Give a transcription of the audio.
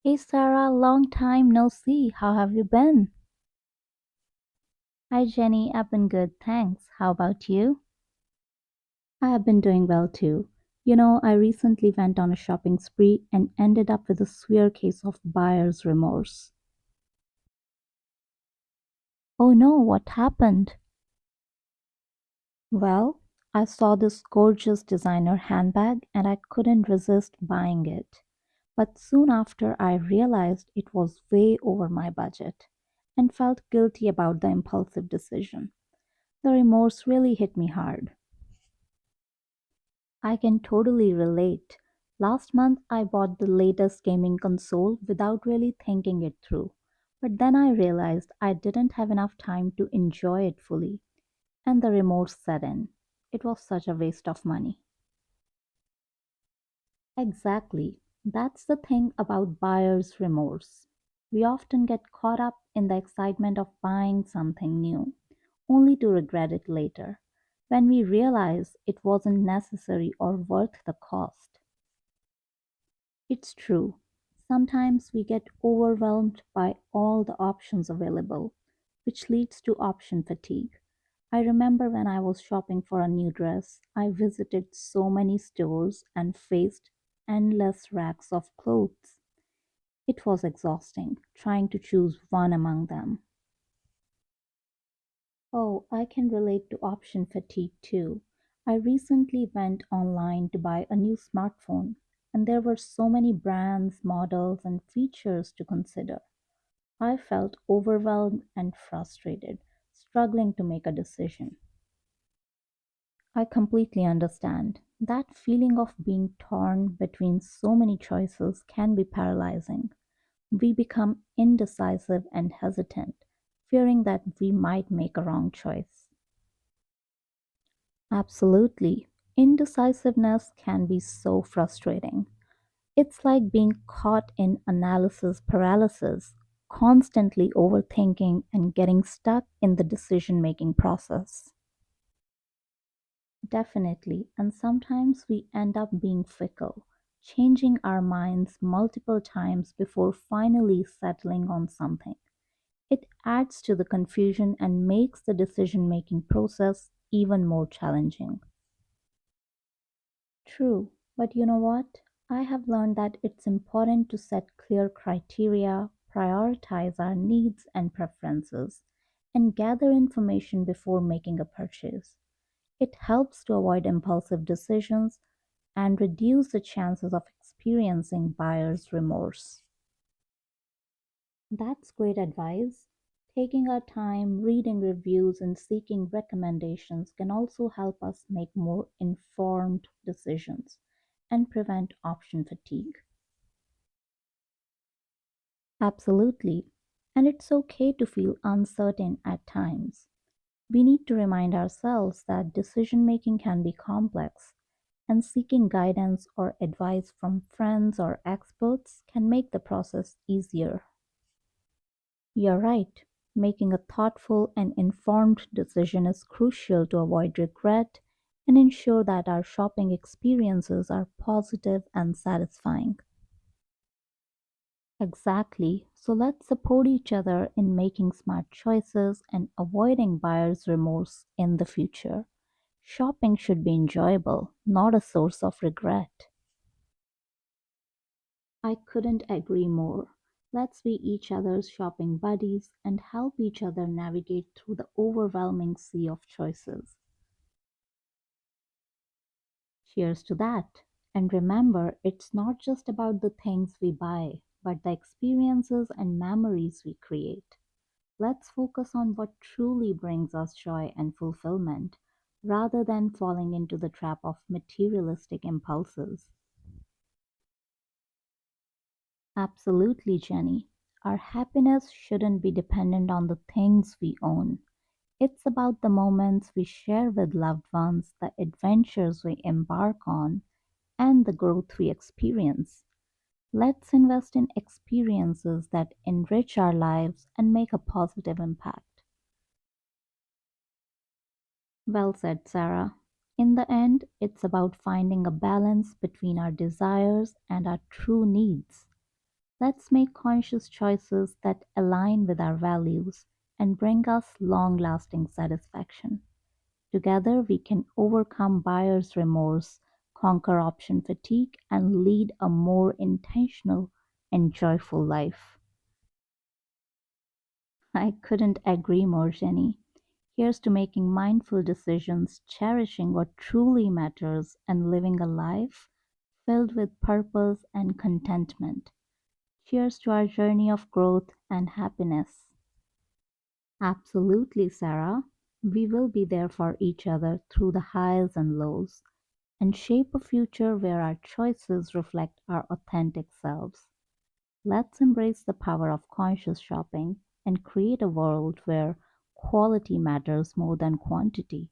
Hey Sarah, long time no see. How have you been? Hi Jenny, I've been good, thanks. How about you? I have been doing well too. I recently went on a shopping spree and ended up with a severe case of buyer's remorse. Oh no, what happened? Well, I saw this gorgeous designer handbag and I couldn't resist buying it. But soon after, I realized it was way over my budget and felt guilty about the impulsive decision. The remorse really hit me hard. I can totally relate. Last month, I bought the latest gaming console without really thinking it through. But then I realized I didn't have enough time to enjoy it fully, and the remorse set in. It was such a waste of money. Exactly. That's the thing about buyer's remorse. We often get caught up in the excitement of buying something new, only to regret it later, when we realize it wasn't necessary or worth the cost. It's true. Sometimes we get overwhelmed by all the options available, which leads to option fatigue. I remember when I was shopping for a new dress, I visited so many stores and faced endless racks of clothes. It was exhausting trying to choose one among them. Oh, I can relate to option fatigue too. I recently went online to buy a new smartphone, and there were so many brands, models, and features to consider. I felt overwhelmed and frustrated, struggling to make a decision. I completely understand. That feeling of being torn between so many choices can be paralyzing. We become indecisive and hesitant, fearing that we might make a wrong choice. Absolutely. Indecisiveness can be so frustrating. It's like being caught in analysis paralysis, constantly overthinking and getting stuck in the decision making process. Definitely, and sometimes we end up being fickle, changing our minds multiple times before finally settling on something. It adds to the confusion and makes the decision making process even more challenging. True, but you know what? I have learned that it's important to set clear criteria, prioritize our needs and preferences, and gather information before making a purchase. It helps to avoid impulsive decisions and reduce the chances of experiencing buyer's remorse. That's great advice. Taking our time, reading reviews, and seeking recommendations can also help us make more informed decisions and prevent option fatigue. Absolutely. And it's okay to feel uncertain at times. We need to remind ourselves that decision making can be complex, and seeking guidance or advice from friends or experts can make the process easier. You're right. Making a thoughtful and informed decision is crucial to avoid regret and ensure that our shopping experiences are positive and satisfying. Exactly. So let's support each other in making smart choices and avoiding buyer's remorse in the future. Shopping should be enjoyable, not a source of regret. I couldn't agree more. Let's be each other's shopping buddies and help each other navigate through the overwhelming sea of choices. Cheers to that. And remember, it's not just about the things we buy, but the experiences and memories we create. Let's focus on what truly brings us joy and fulfillment, rather than falling into the trap of materialistic impulses. Absolutely, Jenny. Our happiness shouldn't be dependent on the things we own. It's about the moments we share with loved ones, the adventures we embark on, and the growth we experience. Let's invest in experiences that enrich our lives and make a positive impact. Well said, Sarah. In the end, it's about finding a balance between our desires and our true needs. Let's make conscious choices that align with our values and bring us long lasting satisfaction. Together, we can overcome buyer's remorse, conquer option fatigue, and lead a more intentional and joyful life. I couldn't agree more, Jenny. Here's to making mindful decisions, cherishing what truly matters, and living a life filled with purpose and contentment. Cheers to our journey of growth and happiness. Absolutely, Sarah. We will be there for each other through the highs and lows and shape a future where our choices reflect our authentic selves. Let's embrace the power of conscious shopping and create a world where quality matters more than quantity.